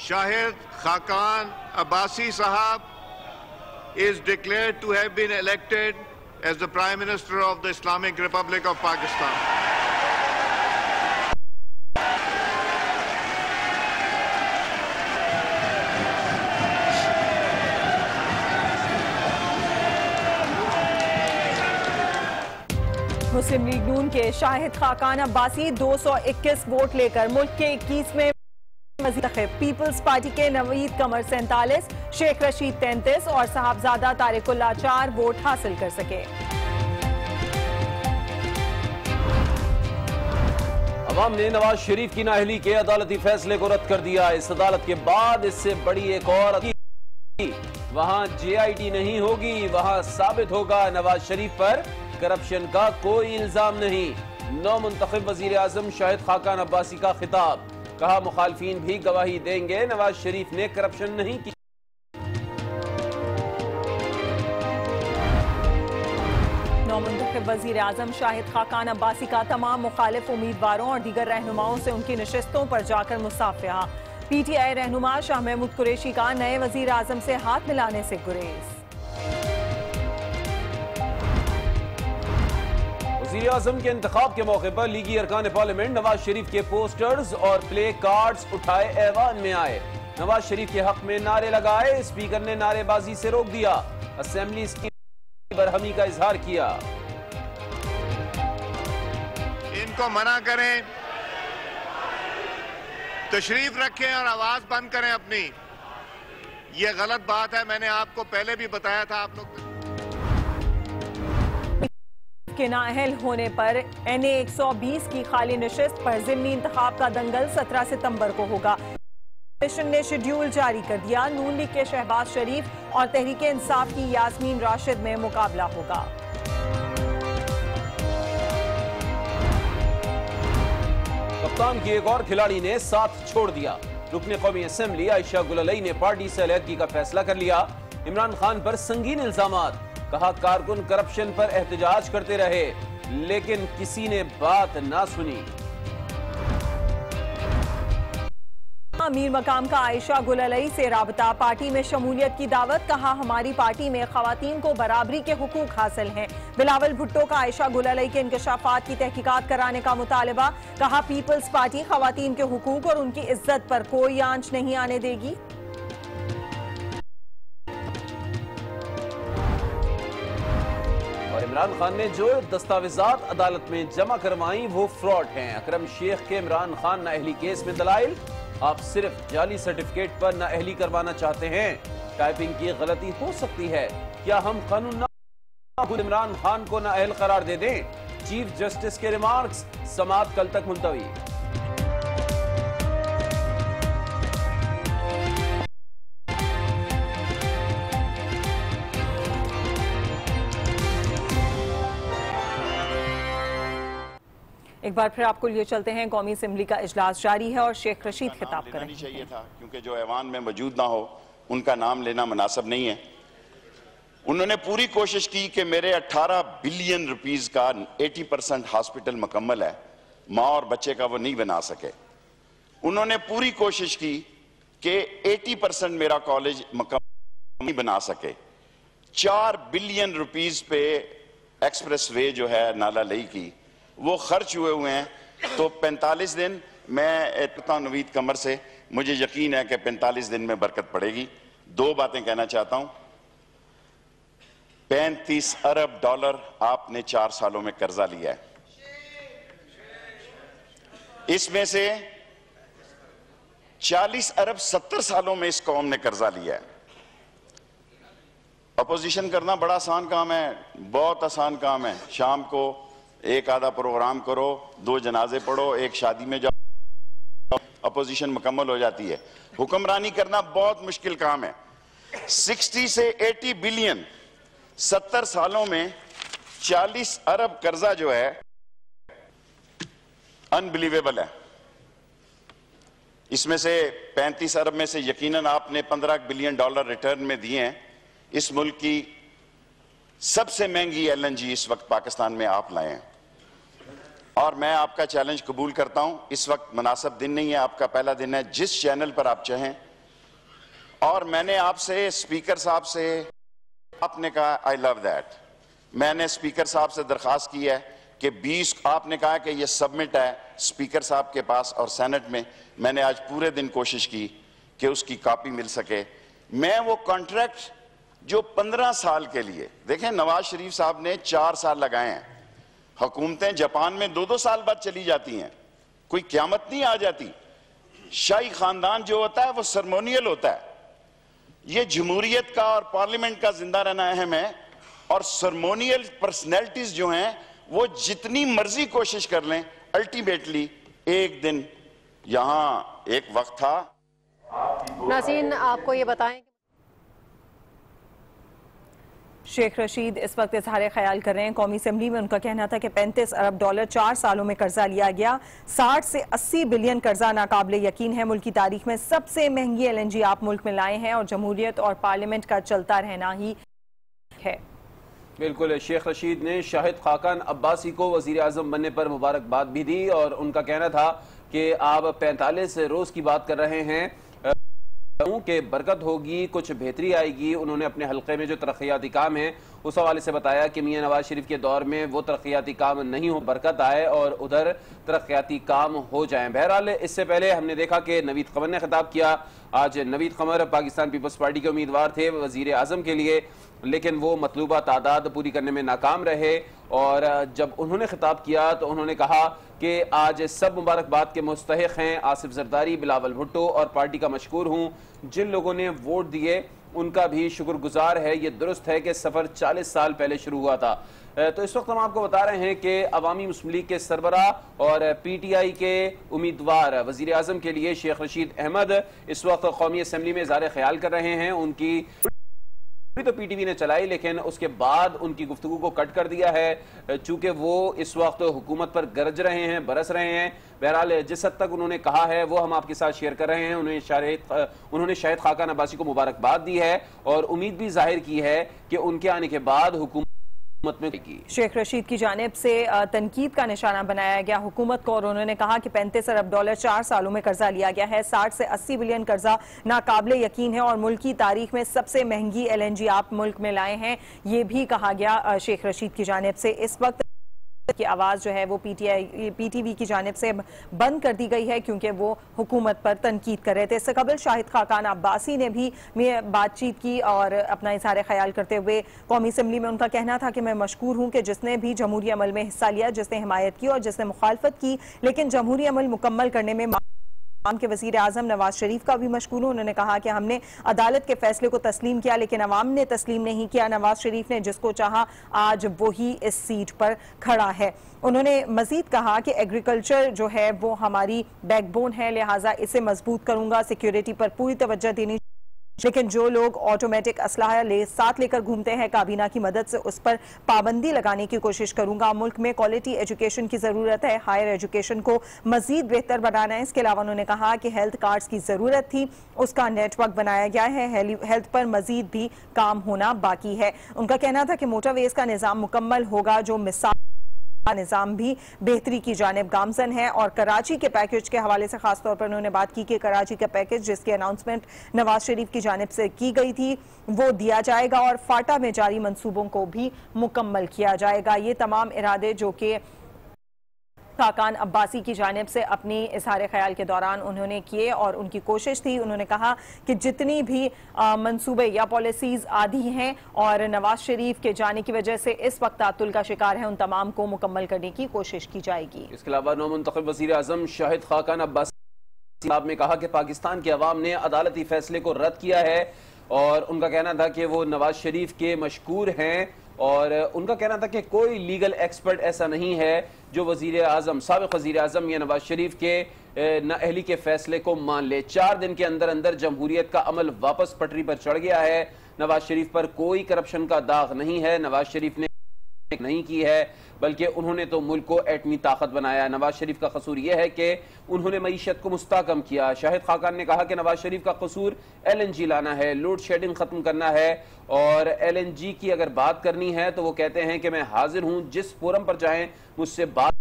Shahid Khaqan Abbasi Sahab is declared to have been elected as the Prime Minister of the Islamic Republic of Pakistan. Muslim League Noon के Shahid Khaqan Abbasi 221 vote लेकर मुल्क के 21वें मुंतखब, peoples party के नवीद कमर 47, शेख रशीद 33 और साहबजादा तारिकुल्लाह 4 vote हासिल कर सके। अवाम ने नवाज शरीफ की नाअहली के अदालती फैसले को रद्द कर दिया। इस अदालत के बाद इससे बड़ी एक और वहां JIT नहीं होगी, वहां साबित होगा नवाज शरीफ पर करप्शन का कोई इल्जाम नहीं। नौ मुंतखब वजीर आजम शाहिद खाकान अब्बासी का खिताब, कहा मुखालफीन भी गवाही देंगे नवाज शरीफ ने करप्शन नहीं की। नौ मुंतखब वजीर आजम शाहिद खाकान अब्बासी का तमाम मुखालिफ उम्मीदवारों और दीगर रहनुमाओं से उनकी नशिस्तों पर जाकर मुसाफिहा। PTI रहनुमा शाह महमूद कुरैशी का नए वजीर आजम से हाथ मिलाने से गुरेज। वज़ीर आज़म के इंतखाब के मौके पर लीगी अरकान पार्लियामेंट नवाज शरीफ के पोस्टर्स और प्ले कार्ड्स उठाए ऐवान में आए। नवाज शरीफ के हक में नारे लगाए, स्पीकर ने नारेबाजी से रोक दिया। असेंबली की बरहमी का इजहार किया। इनको मना करें, तशरीफ रखें और आवाज बंद करें अपनी। ये गलत बात है, मैंने आपको पहले भी बताया था। आप लोग के नाअहल होने पर NA 120 की खाली नशिस्त पर ज़िमनी इंतखाब का दंगल 17 सितंबर को होगा। कमीशन ने शेड्यूल जारी कर दिया। नून लीग के शहबाज शरीफ और तहरीक इंसाफ की यास्मीन राशिद में मुकाबला होगा। कप्तान की एक और खिलाड़ी ने साथ छोड़ दिया। रुकने कौमी असेंबली आयशा गुललई ने पार्टी से अलहदगी का फैसला कर लिया। इमरान खान पर संगीन इल्जामात, कहा कारकुन करप्शन पर एहतजाज करते रहे लेकिन किसी ने बात ना सुनी। अमीर मकाम का आयशा गुललई से राबता, पार्टी में शमूलियत की दावत, कहा हमारी पार्टी में खवातीन को बराबरी के हुकूक हासिल हैं। बिलावल भुट्टो का आयशा गुललई के इंकशाफात की तहकीकात कराने का मुतालबा, कहा पीपल्स पार्टी खवातीन के हुकूक और उनकी इज्जत पर कोई आंच नहीं आने देगी। इमरान खान ने जो दस्तावेजात अदालत में जमा करवाई वो फ्रॉड हैं। अकरम शेख के इमरान खान नाअहली केस में दलाइल, आप सिर्फ जाली सर्टिफिकेट पर नाअहली करवाना चाहते हैं। टाइपिंग की गलती हो सकती है, क्या हम कानून ना खुद इमरान खान को नाअहल करार दे दें? चीफ जस्टिस के रिमार्क्स, समाअत कल तक मुलतवी। एक बार फिर आपको लिए चलते हैं। कौमी असेंबली का इजलास जारी है और शेख रशीद खिताब कर रहे हैं। चाहिए था क्योंकि जो ऐवान में मौजूद ना हो उनका नाम लेना मुनासिब नहीं है। उन्होंने पूरी कोशिश की कि मेरे 18 बिलियन रुपीस का 80% हॉस्पिटल मुकम्मल है, माँ और बच्चे का वो नहीं बना सके। उन्होंने पूरी कोशिश की कि 80% मेरा कॉलेज मुकम्मल नहीं बना सके। 4 बिलियन रुपीस पे एक्सप्रेस वे जो है नाला लई की वो खर्च हुए हैं। तो 45 दिन मैं नवीद कमर से, मुझे यकीन है कि 45 दिन में बरकत पड़ेगी। दो बातें कहना चाहता हूं। 35 अरब डॉलर आपने 4 सालों में कर्जा लिया है, इसमें से 40 अरब 70 सालों में इस कौम ने कर्जा लिया है। अपोजिशन करना बड़ा आसान काम है, बहुत आसान काम है। शाम को एक आधा प्रोग्राम करो, 2 जनाजे पढ़ो, एक शादी में जाओ, अपोजिशन मुकम्मल हो जाती है। हुक्मरानी करना बहुत मुश्किल काम है। 60 से 80 बिलियन 70 सालों में 40 अरब कर्जा जो है अनबिलीवेबल है। इसमें से 35 अरब में से यकीनन आपने 15 बिलियन डॉलर रिटर्न में दिए हैं। इस मुल्क की सबसे महंगी LNG इस वक्त पाकिस्तान में आप लाए हैं और मैं आपका चैलेंज कबूल करता हूं। इस वक्त मुनासिब दिन नहीं है, आपका पहला दिन है। जिस चैनल पर आप चाहें और मैंने आपसे स्पीकर साहब से, आपने कहा आई लव दैट, मैंने स्पीकर साहब से दरख्वास्त की है कि 20, आपने कहा कि ये सबमिट है स्पीकर साहब के पास और सेनेट में, मैंने आज पूरे दिन कोशिश की कि उसकी कॉपी मिल सके। मैं वो कॉन्ट्रैक्ट जो 15 साल के लिए, देखें नवाज शरीफ साहब ने 4 साल लगाए हैं, हुकूमतें जापान में 2-2 साल बाद चली जाती हैं, कोई क़यामत नहीं आ जाती। शाही खानदान जो होता है वो सरमोनियल होता है, ये जमहूरियत का और पार्लियामेंट का जिंदा रहना अहम है, और सरमोनियल पर्सनैलिटीज जो हैं वो जितनी मर्जी कोशिश कर लें, अल्टीमेटली एक दिन, यहां एक वक्त था। नाज़रीन आपको ये बताएं, शेख रशीद इस वक्त इजहार ख्याल कर रहे हैं। कौमी असम्बली में उनका कहना था कि 35 अरब डॉलर 4 सालों में कर्जा लिया गया, 60 से 80 बिलियन कर्जा नाकाबिले यकीन है, मुल्क की तारीख में सबसे महंगी LNG आप मुल्क में लाए हैं और जमहूरियत और पार्लियामेंट का चलता रहना ही है। बिल्कुल, शेख रशीद ने शाहिद खाकान अब्बासी को वजीर आजम बनने पर मुबारकबाद भी दी और उनका कहना था कि आप 45 रोज की बात कर रहे हैं कि बरकत होगी, कुछ बेहतरी आएगी। उन्होंने अपने हल्के में जो तरक्याती काम है उस हवाले से बताया कि मियां नवाज शरीफ के दौर में वो तरक्याती काम नहीं हो, बरकत आए और उधर तरक्याती काम हो जाएं। बहरहाल इससे पहले हमने देखा कि नवीद कमर ने खिताब किया। आज नवीद कमर पाकिस्तान पीपल्स पार्टी के उम्मीदवार थे वजीर आजम के लिए, लेकिन वो मतलूबा तादाद पूरी करने में नाकाम रहे और जब उन्होंने खिताब किया तो उन्होंने कहा कि आज सब मुबारकबाद के मुस्तहिक हैं आसिफ जरदारी, बिलावल भुट्टो और पार्टी का मशकूर हूँ। जिन लोगों ने वोट दिए उनका भी शुक्रगुजार है। ये दुरुस्त है कि सफ़र 40 साल पहले शुरू हुआ था। तो इस वक्त हम आपको बता रहे हैं कि अवामी मुस्लिम लीग के सरबरा और PTI के उम्मीदवार वजीर आजम के लिए शेख रशीद अहमद इस वक्त कौमी असम्बली में इज़हार ख्याल कर रहे हैं। उनकी तो PTV ने चलाई, लेकिन उसके बाद उनकी गुफ्तगू को कट कर दिया है चूंकि वो इस वक्त हुकूमत पर गरज रहे हैं, बरस रहे हैं। बहरहाल जिस हद तक उन्होंने कहा है वो हम आपके साथ शेयर कर रहे हैं। उन्होंने शाहिद खाकान अब्बासी को मुबारकबाद दी है और उम्मीद भी जाहिर की है कि उनके आने के बाद हुकूमत में शेख रशीद की जानिब से तनकीद का निशाना बनाया गया हुकूमत को और उन्होंने कहा कि 35 अरब डॉलर 4 सालों में कर्जा लिया गया है, 60 से 80 बिलियन कर्जा नाकाबिले यकीन है और मुल्क की तारीख में सबसे महंगी LNG आप मुल्क में लाए हैं। ये भी कहा गया शेख रशीद की जानिब से। इस वक्त की आवाज़ जो है वो PTV की जानिब से बंद कर दी गई है क्योंकि वो हुकूमत पर तनकीद कर रहे थे। इससे कबल शाहिद खाकान अब्बासी ने भी बातचीत की और अपना इज़हार ख्याल करते हुए कौमी असम्बली में उनका कहना था कि मैं मशकूर हूँ कि जिसने भी जमहूरी अमल में हिस्सा लिया, जिसने हिमायत की और जिसने मुखालफत की, लेकिन जमहूरी अमल मुकम्मल करने में के वजीर आजम नवाज शरीफ का भी मशकूर हूं। उन्होंने कहा कि हमने अदालत के फैसले को तस्लीम किया लेकिन अवाम ने तस्लीम नहीं किया। नवाज शरीफ ने जिसको चाहा आज वही इस सीट पर खड़ा है। उन्होंने मजीद कहा कि एग्रीकल्चर जो है वो हमारी बैकबोन है, लिहाजा इसे मजबूत करूंगा, सिक्योरिटी पर पूरी तवज्जो देनी, लेकिन जो लोग ऑटोमेटिक असलाह साथ लेकर घूमते हैं काबीना की मदद से उस पर पाबंदी लगाने की कोशिश करूंगा। मुल्क में क्वालिटी एजुकेशन की जरूरत है, हायर एजुकेशन को मजीद बेहतर बनाना है। इसके अलावा उन्होंने कहा कि हेल्थ कार्ड्स की जरूरत थी, उसका नेटवर्क बनाया गया है, हेल्थ पर मजीद भी काम होना बाकी है। उनका कहना था कि मोटरवेज का निजाम मुकम्मल होगा, जो मिसाल निजाम भी बेहतरी की जानिब गामजन है। और कराची के पैकेज के हवाले से खासतौर पर उन्होंने बात की कि कराची का पैकेज जिसकी अनाउंसमेंट नवाज शरीफ की जानिब से की गई थी वो दिया जाएगा और फाटा में जारी मंसूबों को भी मुकम्मल किया जाएगा। ये तमाम इरादे जो कि खाकान अब्बासी की जानिब से अपनी इज़हार ख्याल के दौरान उन्होंने किए और उनकी कोशिश थी। उन्होंने कहा कि जितनी भी मंसूबे या पॉलिसीज आधी हैं और नवाज शरीफ के जाने की वजह से इस वक्त तातुल का शिकार है, उन तमाम को मुकम्मल करने की कोशिश की जाएगी। इसके अलावा नौमुंतखब वज़ीर आज़म शाहिद खाकान अब्बासी साहब ने कहा कि पाकिस्तान के अवाम ने अदालती फैसले को रद्द किया है और उनका कहना था कि वो नवाज शरीफ के मशकूर हैं और उनका कहना था कि कोई लीगल एक्सपर्ट ऐसा नहीं है जो वजीर आजम, साबिक वजीर आजम या नवाज शरीफ के नाअहली के फैसले को मान ले। 4 दिन के अंदर अंदर जमहूरियत का अमल वापस पटरी पर चढ़ गया है। नवाज शरीफ पर कोई करप्शन का दाग नहीं है, नवाज शरीफ ने नहीं की है, बल्कि उन्होंने तो मुल्क को एटमी ताकत बनाया। नवाज शरीफ का कसूर यह है कि उन्होंने मईशत को मुस्तहकम किया। शाहिद खाकान ने कहा कि नवाज शरीफ का कसूर LNG लाना है, लोड शेडिंग खत्म करना है और LNG की अगर बात करनी है तो वो कहते हैं कि मैं हाजिर हूं, जिस फोरम पर जाएं मुझसे बात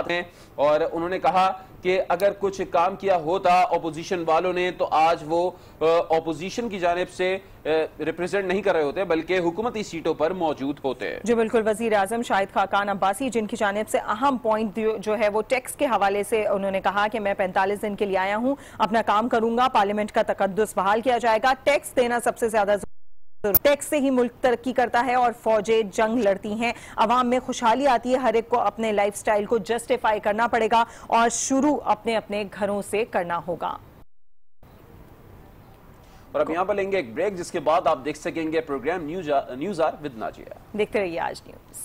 हैं। और उन्होंने कहा कि अगर कुछ काम किया होता ऑपोजिशन वालों ने तो आज वो ऑपोजिशन की जानिब से रिप्रेजेंट नहीं कर रहे होते बल्कि हुकूमती सीटों पर मौजूद होते। जी बिल्कुल, वजीर आजम शाहिद खाकान अब्बासी जिनकी जानिब से अहम पॉइंट जो है वो टैक्स के हवाले से उन्होंने कहा कि मैं 45 दिन के लिए आया हूं, अपना काम करूंगा, पार्लियामेंट का तकद्दुस बहाल किया जाएगा, टैक्स देना सबसे ज्यादा, टैक्स से ही मुल्क तरक्की करता है और फौजें जंग लड़ती हैं, अवाम में खुशहाली आती है, हर एक को अपने लाइफस्टाइल को जस्टिफाई करना पड़ेगा और शुरू अपने अपने घरों से करना होगा। और अब यहाँ पर लेंगे एक ब्रेक, जिसके बाद आप देख सकेंगे programme news R with Nazia. देखते रहिए आज न्यूज।